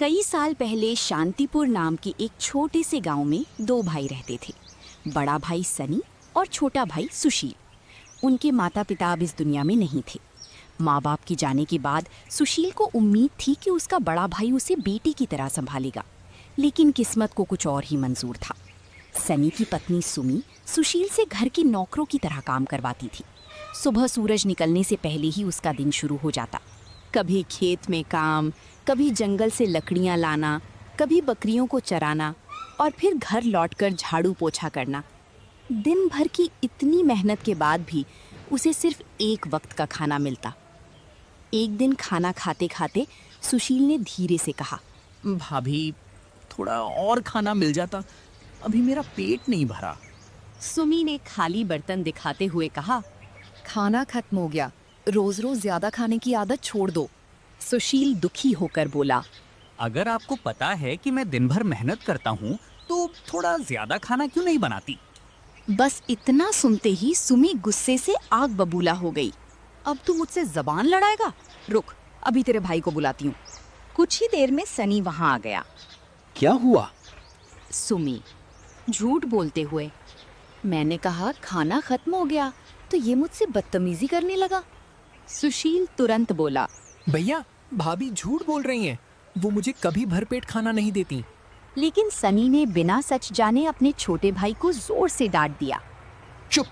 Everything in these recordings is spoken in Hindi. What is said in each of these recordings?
कई साल पहले शांतिपुर नाम के एक छोटे से गांव में दो भाई रहते थे। बड़ा भाई सनी और छोटा भाई सुशील। उनके माता पिता अब इस दुनिया में नहीं थे। माँ बाप के जाने के बाद सुशील को उम्मीद थी कि उसका बड़ा भाई उसे बेटी की तरह संभालेगा, लेकिन किस्मत को कुछ और ही मंजूर था। सनी की पत्नी सुमी सुशील से घर के नौकरों की तरह काम करवाती थी। सुबह सूरज निकलने से पहले ही उसका दिन शुरू हो जाता। कभी खेत में काम, कभी जंगल से लकड़ियां लाना, कभी बकरियों को चराना और फिर घर लौटकर झाड़ू पोछा करना। दिन भर की इतनी मेहनत के बाद भी उसे सिर्फ एक वक्त का खाना मिलता। एक दिन खाना खाते खाते सुशील ने धीरे से कहा, भाभी, थोड़ा और खाना मिल जाता, अभी मेरा पेट नहीं भरा। सुमी ने खाली बर्तन दिखाते हुए कहा, खाना खत्म हो गया, रोज रोज ज्यादा खाने की आदत छोड़ दो। सुशील दुखी होकर बोला, अगर आपको पता है कि मैं दिन भर मेहनत करता हूँ तो थोड़ा ज्यादा खाना क्यों नहीं बनाती? बस इतना सुनते ही सुमी गुस्से से आग बबूला हो गई। अब तू मुझसे जबान लड़ाएगा? रुक, अभी तेरे भाई को बुलाती हूँ। कुछ ही देर में सनी वहां आ गया। क्या हुआ? सुमी झूठ बोलते हुए, मैंने कहा खाना खत्म हो गया तो ये मुझसे बदतमीजी करने लगा। सुशील तुरंत बोला, भैया, भाभी झूठ बोल रही हैं, वो मुझे कभी भरपेट खाना नहीं देती। लेकिन सनी ने बिना सच जाने अपने छोटे भाई को जोर से डांट दिया। चुप,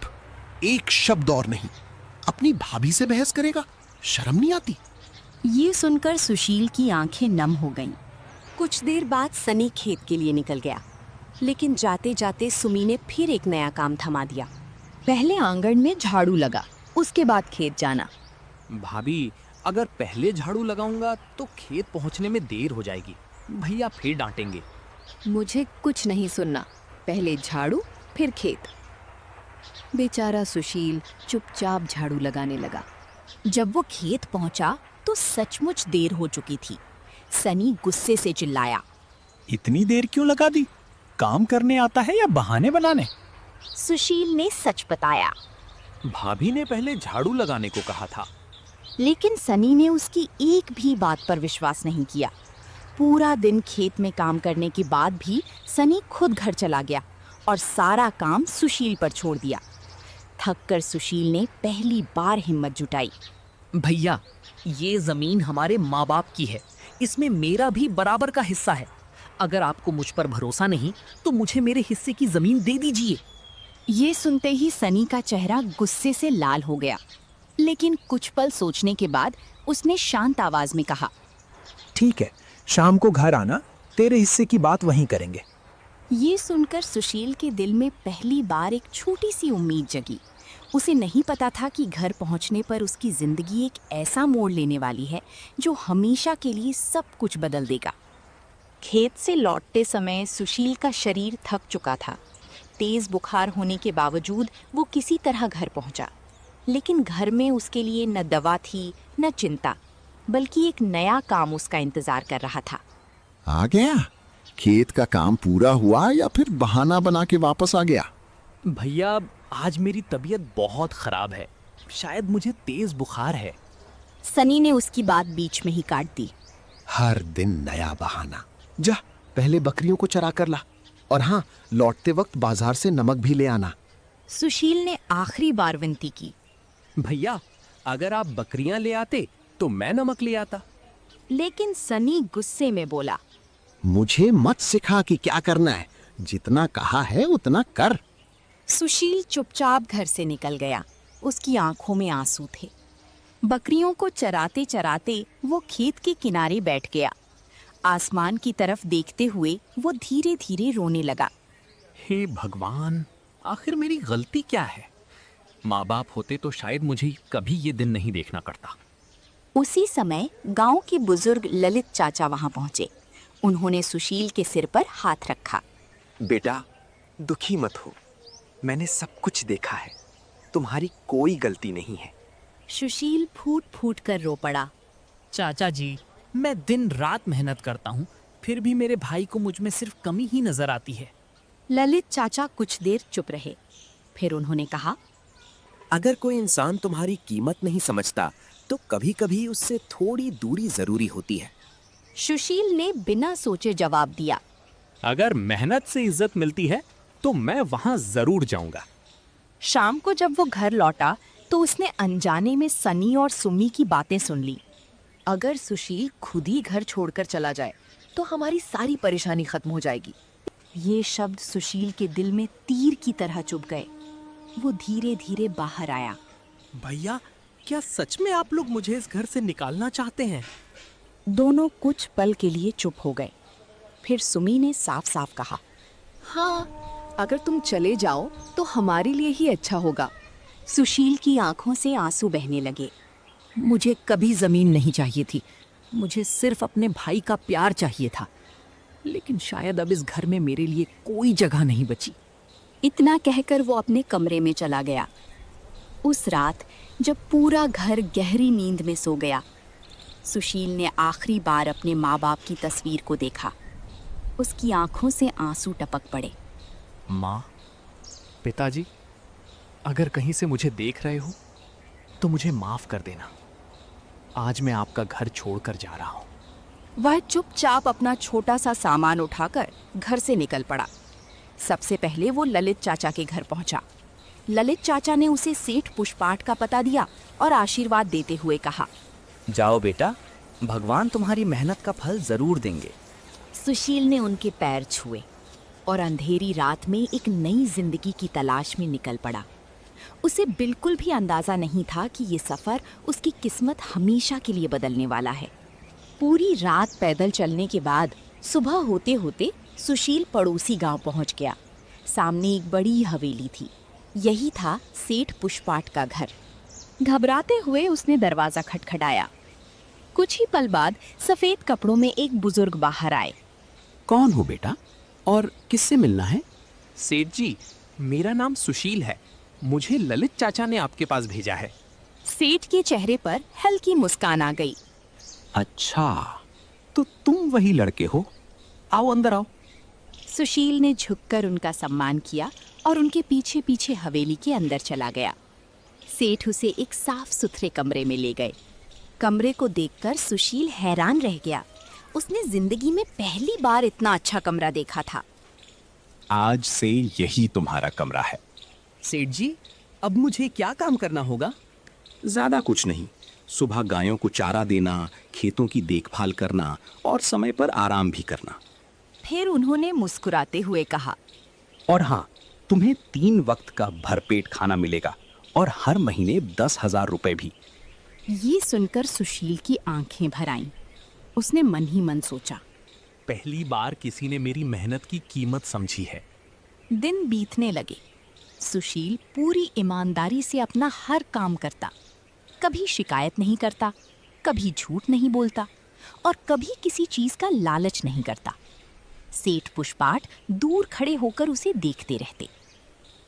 एक शब्द और नहीं। अपनी भाभी से बहस करेगा? शर्म नहीं आती? ये सुनकर सुशील की आंखें नम हो गईं। कुछ देर बाद सनी खेत के लिए निकल गया, लेकिन जाते जाते सुमी ने फिर एक नया काम थमा दिया। पहले आंगन में झाड़ू लगा, उसके बाद खेत जाना। भाभी, अगर पहले झाड़ू लगाऊंगा तो खेत पहुंचने में देर हो जाएगी, भैया फिर डांटेंगे। मुझे कुछ नहीं सुनना, पहले झाड़ू फिर खेत। बेचारा सुशील चुपचाप झाड़ू लगाने लगा। जब वो खेत पहुंचा तो सचमुच देर हो चुकी थी। सनी गुस्से से चिल्लाया, इतनी देर क्यों लगा दी? काम करने आता है या बहाने बनाने? सुशील ने सच बताया, भाभी ने पहले झाड़ू लगाने को कहा था। लेकिन सनी ने उसकी एक भी बात पर विश्वास नहीं किया। पूरा दिन खेत में काम करने के बाद भी सनी खुद घर चला गया और सारा काम सुशील पर छोड़ दिया। थककर सुशील ने पहली बार हिम्मत जुटाई। भैया, ये जमीन हमारे माँ बाप की है, इसमें मेरा भी बराबर का हिस्सा है। अगर आपको मुझ पर भरोसा नहीं तो मुझे मेरे हिस्से की जमीन दे दीजिए। ये सुनते ही सनी का चेहरा गुस्से से लाल हो गया, लेकिन कुछ पल सोचने के बाद उसने शांत आवाज में कहा, ठीक है, शाम को घर आना, तेरे हिस्से की बात वहीं करेंगे। ये सुनकर सुशील के दिल में पहली बार एक छोटी सी उम्मीद जगी। उसे नहीं पता था कि घर पहुंचने पर उसकी जिंदगी एक ऐसा मोड़ लेने वाली है जो हमेशा के लिए सब कुछ बदल देगा। खेत से लौटते समय सुशील का शरीर थक चुका था। तेज बुखार होने के बावजूद वो किसी तरह घर पहुंचा, लेकिन घर में उसके लिए न दवा थी न चिंता, बल्कि एक नया काम उसका इंतजार कर रहा था। आ गया? खेत का काम पूरा हुआ या फिर बहाना बना के वापस आ गया? भैया, आज मेरी तबीयत बहुत खराब है, शायद मुझे तेज बुखार है। सनी ने उसकी बात बीच में ही काट दी। हर दिन नया बहाना। जा, पहले बकरियों को चरा कर ला, और हाँ, लौटते वक्त बाजार से नमक भी ले आना। सुशील ने आखिरी बार विनती की। भैया, अगर आप बकरियां ले आते तो मैं नमक ले आता। लेकिन सनी गुस्से में बोला, मुझे मत सिखा कि क्या करना है, जितना कहा है उतना कर। सुशील चुपचाप घर से निकल गया। उसकी आंखों में आंसू थे। बकरियों को चराते चराते वो खेत के किनारे बैठ गया। आसमान की तरफ देखते हुए वो धीरे धीरे रोने लगा। हे भगवान, आखिर मेरी गलती क्या है? माँ बाप होते तो शायद मुझे कभी ये दिन नहीं देखना पड़ता। उसी समय गांव के बुजुर्ग ललित चाचा वहां पहुंचे। उन्होंने सुशील के सिर पर हाथ रखा। बेटा, दुखी मत हो, मैंने सब कुछ देखा है, तुम्हारी कोई गलती नहीं है। सुशील फूट फूट कर रो पड़ा। चाचा जी, मैं दिन रात मेहनत करता हूँ, फिर भी मेरे भाई को मुझ में सिर्फ कमी ही नजर आती है। ललित चाचा कुछ देर चुप रहे, फिर उन्होंने कहा, अगर कोई इंसान तुम्हारी कीमत नहीं समझता तो कभी कभी उससे थोड़ी दूरी जरूरी होती है। सुशील ने बिना सोचे जवाब दिया। अगर मेहनत से इज्जत मिलती है तो मैं वहां जरूर जाऊंगा। शाम को जब वो घर लौटा तो उसने अनजाने में सनी और सुमी की बातें सुन ली। अगर सुशील खुद ही घर छोड़कर चला जाए तो हमारी सारी परेशानी खत्म हो जाएगी। ये शब्द सुशील के दिल में तीर की तरह चुभ गए। वो धीरे धीरे बाहर आया। भैया, क्या सच में आप लोग मुझे इस घर से निकालना चाहते हैं? दोनों कुछ पल के लिए चुप हो गए। फिर सुमी ने साफ साफ कहा, हाँ, अगर तुम चले जाओ तो हमारे लिए ही अच्छा होगा। सुशील की आंखों से आंसू बहने लगे। मुझे कभी जमीन नहीं चाहिए थी, मुझे सिर्फ अपने भाई का प्यार चाहिए था, लेकिन शायद अब इस घर में मेरे लिए कोई जगह नहीं बची। इतना कहकर वो अपने कमरे में चला गया। उस रात जब पूरा घर गहरी नींद में सो गया, सुशील ने आखिरी बार अपने माँ बाप की तस्वीर को देखा। उसकी आंखों से आंसू टपक पड़े। माँ, पिताजी, अगर कहीं से मुझे देख रहे हो तो मुझे माफ कर देना। आज मैं आपका घर छोड़कर जा रहा हूँ। वह चुपचाप अपना छोटा सा सामान उठाकर घर से निकल पड़ा। सबसे पहले वो ललित चाचा के घर पहुंचा। ललित चाचा ने उसे सेठ पुष्पाट का पता दिया और आशीर्वाद देते हुए कहा, जाओ बेटा, भगवान तुम्हारी मेहनत का फल जरूर देंगे। सुशील ने उनके पैर छुए और अंधेरी रात में एक नई जिंदगी की तलाश में निकल पड़ा। उसे बिल्कुल भी अंदाजा नहीं था कि ये सफर उसकी किस्मत हमेशा के लिए बदलने वाला है। पूरी रात पैदल चलने के बाद सुबह होते होते सुशील पड़ोसी गांव पहुंच गया। सामने एक बड़ी हवेली थी। यही था सेठ पुष्पाट का घर। घबराते हुए उसने दरवाजा खटखटाया। कुछ ही पल बाद सफेद कपड़ों में एक बुजुर्ग बाहर आए। कौन हो बेटा और किससे मिलना है? सेठ जी, मेरा नाम सुशील है। मुझे ललित चाचा ने आपके पास भेजा है। सेठ के चेहरे पर हल्की मुस्कान आ गई। अच्छा, तो तुम वही लड़के हो। आओ अंदर आओ। सुशील ने झुककर उनका सम्मान किया और उनके पीछे पीछे हवेली के अंदर चला गया। सेठ उसे एक साफ सुथरे कमरे में ले गए। कमरे को देखकर सुशील हैरान रह गया। उसने जिंदगी में पहली बार इतना अच्छा कमरा देखा था। आज से यही तुम्हारा कमरा है। सेठ जी, अब मुझे क्या काम करना होगा? ज्यादा कुछ नहीं। सुबह गायों को चारा देना, खेतों की देखभाल करना और समय पर आराम भी करना। फिर उन्होंने मुस्कुराते हुए कहा, और हाँ, तुम्हें 3 वक्त का भरपेट खाना मिलेगा और हर महीने 10,000 रुपए भी। ये सुनकर सुशील की आंखें भर आईं। उसने मन ही मन सोचा, पहली बार किसी ने मेरी मेहनत की कीमत समझी है। दिन बीतने लगे। सुशील पूरी ईमानदारी से अपना हर काम करता। कभी शिकायत नहीं करता, कभी झूठ नहीं बोलता और कभी किसी चीज का लालच नहीं करता। सेठ पुष्पाट दूर खड़े होकर उसे देखते रहते।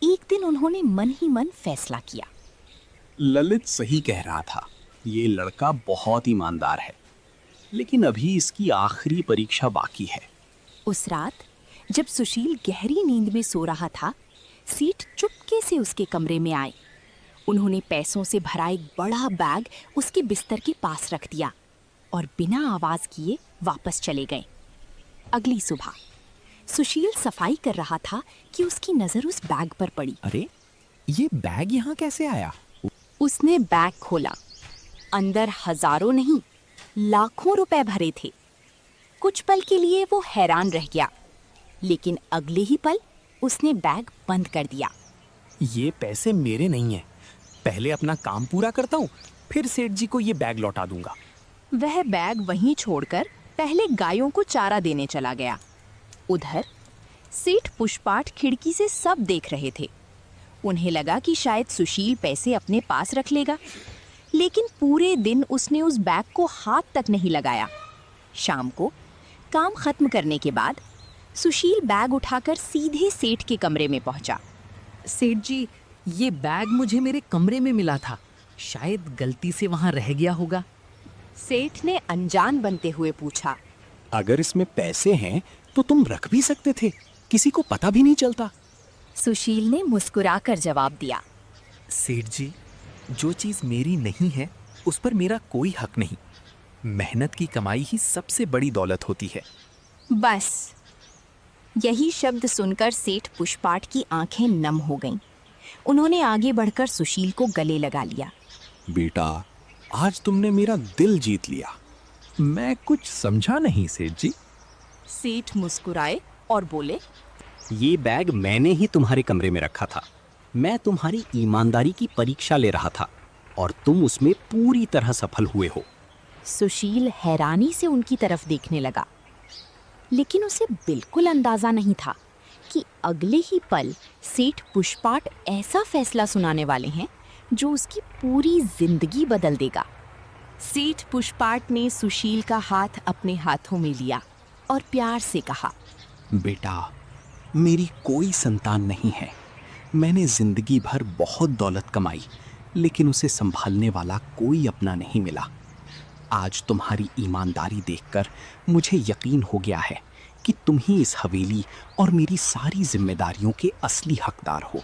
एक दिन उन्होंने मन ही मन फैसला किया। ललित सही कह रहा था, ये लड़का बहुत ईमानदार है, लेकिन अभी इसकी आखिरी परीक्षा बाकी है। उस रात जब सुशील गहरी नींद में सो रहा था, सेठ चुपके से उसके कमरे में आए। उन्होंने पैसों से भरा एक बड़ा बैग उसके बिस्तर के पास रख दिया और बिना आवाज किए वापस चले गए। अगली सुबह सुशील सफाई कर रहा था कि उसकी नजर उस बैग पर पड़ी। अरे, ये बैग यहाँ कैसे आया? उसने बैग खोला। अंदर हजारों नहीं, लाखों रुपए भरे थे। कुछ पल के लिए वो हैरान रह गया, लेकिन अगले ही पल उसने बैग बंद कर दिया। ये पैसे मेरे नहीं हैं। पहले अपना काम पूरा करता हूँ, फिर सेठ जी को ये बैग लौटा दूंगा। वह बैग वहीं छोड़कर पहले गायों को चारा देने चला गया। उधर सेठ पुष्पाट खिड़की से सब देख रहे थे। उन्हें लगा कि शायद सुशील पैसे अपने पास रख लेगा, लेकिन पूरे दिन उसने उस बैग को हाथ तक नहीं लगाया। शाम को काम खत्म करने के बाद सुशील बैग उठाकर सीधे सेठ के कमरे में पहुंचा। सेठ जी, ये बैग मुझे मेरे कमरे में मिला था। शायद गलती से वहां रह गया होगा। सेठ ने अनजान बनते हुए पूछा। अगर इसमें पैसे हैं तो तुम रख भी सकते थे, किसी को पता भी नहीं चलता। सुशील ने मुस्कुराकर जवाब दिया। सेठ जी, जो चीज मेरी नहीं है उस पर मेरा कोई हक नहीं। मेहनत की कमाई ही सबसे बड़ी दौलत होती है। बस यही शब्द सुनकर सेठ पुष्पाट की आंखें नम हो गईं। उन्होंने आगे बढ़कर सुशील को गले लगा लिया। बेटा, आज तुमने मेरा दिल जीत लिया। मैं कुछ समझा नहीं सेठ जी। सेठ मुस्कुराए और बोले, ये बैग मैंने ही तुम्हारे कमरे में रखा था। मैं तुम्हारी ईमानदारी की परीक्षा ले रहा था और तुम उसमें पूरी तरह सफल हुए हो। सुशील हैरानी से उनकी तरफ देखने लगा, लेकिन उसे बिल्कुल अंदाजा नहीं था कि अगले ही पल सेठ पुष्पाट ऐसा फैसला सुनाने वाले हैं जो उसकी पूरी जिंदगी बदल देगा। सेठ पुष्पाट ने सुशील का हाथ अपने हाथों में लिया और प्यार से कहा, बेटा, मेरी कोई संतान नहीं है। मैंने जिंदगी भर बहुत दौलत कमाई, लेकिन उसे संभालने वाला कोई अपना नहीं मिला। आज तुम्हारी ईमानदारी देखकर मुझे यकीन हो गया है कि तुम ही इस हवेली और मेरी सारी जिम्मेदारियों के असली हकदार हो।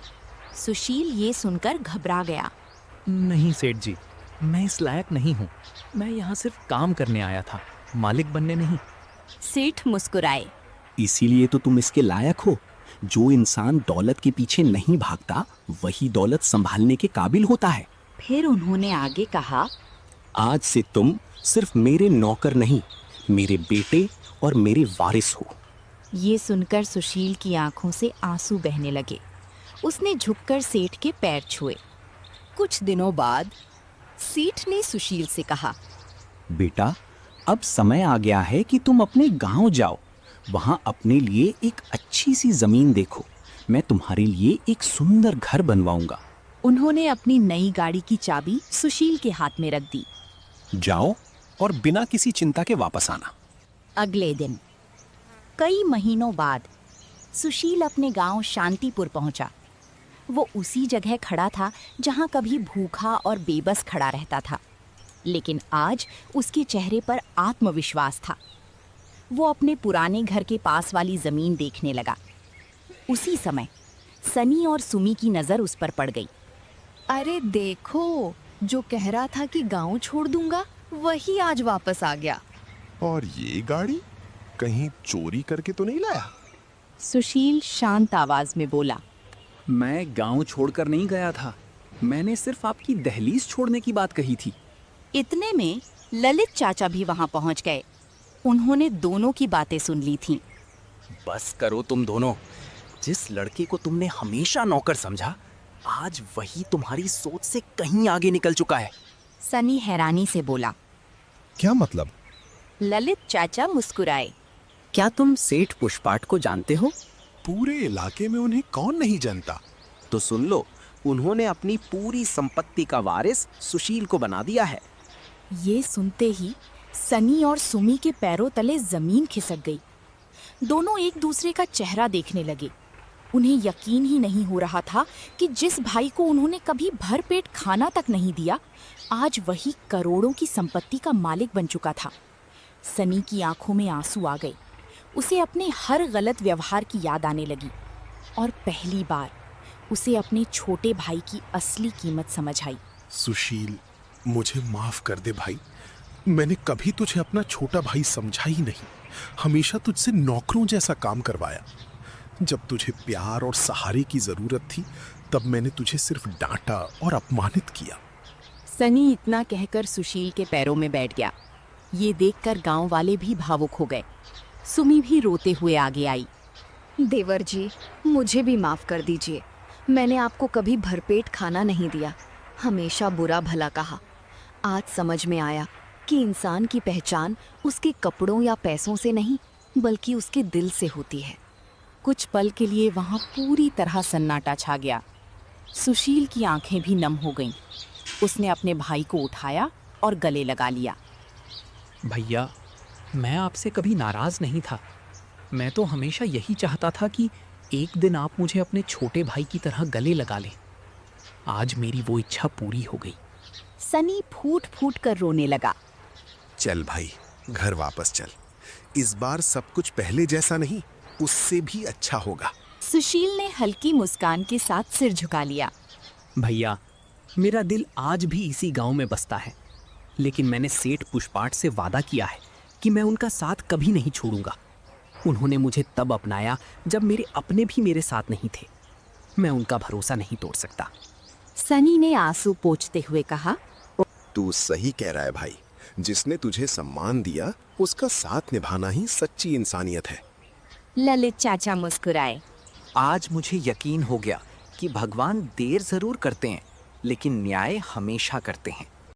सुशील ये सुनकर घबरा गया। नहीं सेठ जी, मैं इस लायक नहीं हूँ। मैं यहाँ सिर्फ काम करने आया था, मालिक बनने नहीं। सेठ मुस्कुराए। इसीलिए तो तुम इसके लायक हो। जो इंसान दौलत के पीछे नहीं भागता, वही दौलत संभालने के काबिल होता है। फिर उन्होंने आगे कहा, आज से तुम सिर्फ मेरे नौकर नहीं, मेरे बेटे और मेरे वारिस हो। ये सुनकर सुशील की आंखों से आंसू बहने लगे। उसने झुककर सेठ के पैर छुए। कुछ दिनों बाद सेठ ने सुशील से कहा, बेटा, अब समय आ गया है कि तुम अपने गांव जाओ। वहां अपने लिए एक अच्छी सी जमीन देखो। मैं तुम्हारे लिए एक सुंदर घर बनवाऊंगा। उन्होंने अपनी नई गाड़ी की चाबी सुशील के हाथ में रख दी। जाओ और बिना किसी चिंता के वापस आना। अगले दिन कई महीनों बाद सुशील अपने गांव शांतिपुर पहुंचा। वो उसी जगह खड़ा था जहां कभी भूखा और बेबस खड़ा रहता था, लेकिन आज उसके चेहरे पर आत्मविश्वास था। वो अपने पुराने घर के पास वाली जमीन देखने लगा। उसी समय सनी और सुमी की नजर उस पर पड़ गई। अरे देखो, जो कह रहा था कि गांव छोड़ दूंगा, वही आज वापस आ गया। और ये गाड़ी कहीं चोरी करके तो नहीं लाया? सुशील शांत आवाज में बोला, मैं गांव छोड़कर नहीं गया था। मैंने सिर्फ आपकी दहलीज छोड़ने की बात कही थी। इतने में ललित चाचा भी वहां पहुंच गए। उन्होंने दोनों की बातें सुन ली थीं। बस करो तुम दोनों। जिस लड़के को तुमने हमेशा नौकर समझा, आज वही तुम्हारी सोच से कहीं आगे निकल चुका है। सनी हैरानी से बोला। क्या मतलब? ललित चाचा मुस्कुराए। क्या तुम सेठ पुष्पाट को जानते हो? पूरे इलाके में उन्हें कौन नहीं जानता? तो सुन लो, उन्होंने अपनी पूरी संपत्ति का वारिस सुशील को बना दिया है। ये सुनते ही सनी और सुमी के पैरों तले जमीन खिसक गई। दोनों एक दूसरे का चेहरा देखने लगे। उन्हें यकीन ही नहीं हो रहा था कि जिस भाई को उन्होंने कभी भरपेट खाना तक नहीं दिया, आज वही करोड़ों की संपत्ति का मालिक बन चुका था। सनी की आंखों में आंसू आ गए। उसे अपने हर गलत व्यवहार की याद आने लगी और पहली बार उसे अपने छोटे भाई की असली कीमत समझ आई। सुशील, मुझे माफ कर दे भाई। मैंने कभी तुझे अपना छोटा भाई समझा ही नहीं। हमेशा तुझसे नौकरों जैसा काम करवाया। जब तुझे प्यार और सहारे की जरूरत थी, तब मैंने तुझे सिर्फ डांटा और अपमानित किया। सनी इतना कहकर सुशील के पैरों में बैठ गया। ये देखकर गांव वाले भी भावुक हो गए। सुमी भी रोते हुए आगे आई। देवर जी, मुझे भी माफ कर दीजिए। मैंने आपको कभी भरपेट खाना नहीं दिया, हमेशा बुरा भला कहा। आज समझ में आया कि इंसान की पहचान उसके कपड़ों या पैसों से नहीं, बल्कि उसके दिल से होती है। कुछ पल के लिए वहां पूरी तरह सन्नाटा छा गया। सुशील की आंखें भी नम हो गईं। उसने अपने भाई को उठाया और गले लगा लिया। भैया, मैं आपसे कभी नाराज नहीं था। मैं तो हमेशा यही चाहता था कि एक दिन आप मुझे अपने छोटे भाई की तरह गले लगा लें। आज मेरी वो इच्छा पूरी हो गई। सनी फूट फूट कर रोने लगा। चल भाई, घर वापस चल। इस बार सब कुछ पहले जैसा नहीं, उससे भी अच्छा होगा। सुशील ने हल्की मुस्कान के साथ सिर झुका लिया। भैया, मेरा दिल आज भी इसी गांव में बसता है। लेकिन मैंने सेठ पुष्पाट से वादा किया है कि मैं उनका साथ कभी नहीं छोड़ूंगा। उन्होंने मुझे तब अपनाया जब मेरे अपने भी मेरे साथ नहीं थे। मैं उनका भरोसा नहीं तोड़ सकता। सनी ने आंसू पोंछते हुए कहा, तू सही कह रहा है भाई। जिसने तुझे सम्मान दिया उसका साथ निभाना ही सच्ची इंसानियत है। ललित चाचा मुस्कुराए। आज मुझे यकीन हो गया कि भगवान देर जरूर करते हैं, लेकिन न्याय हमेशा करते हैं।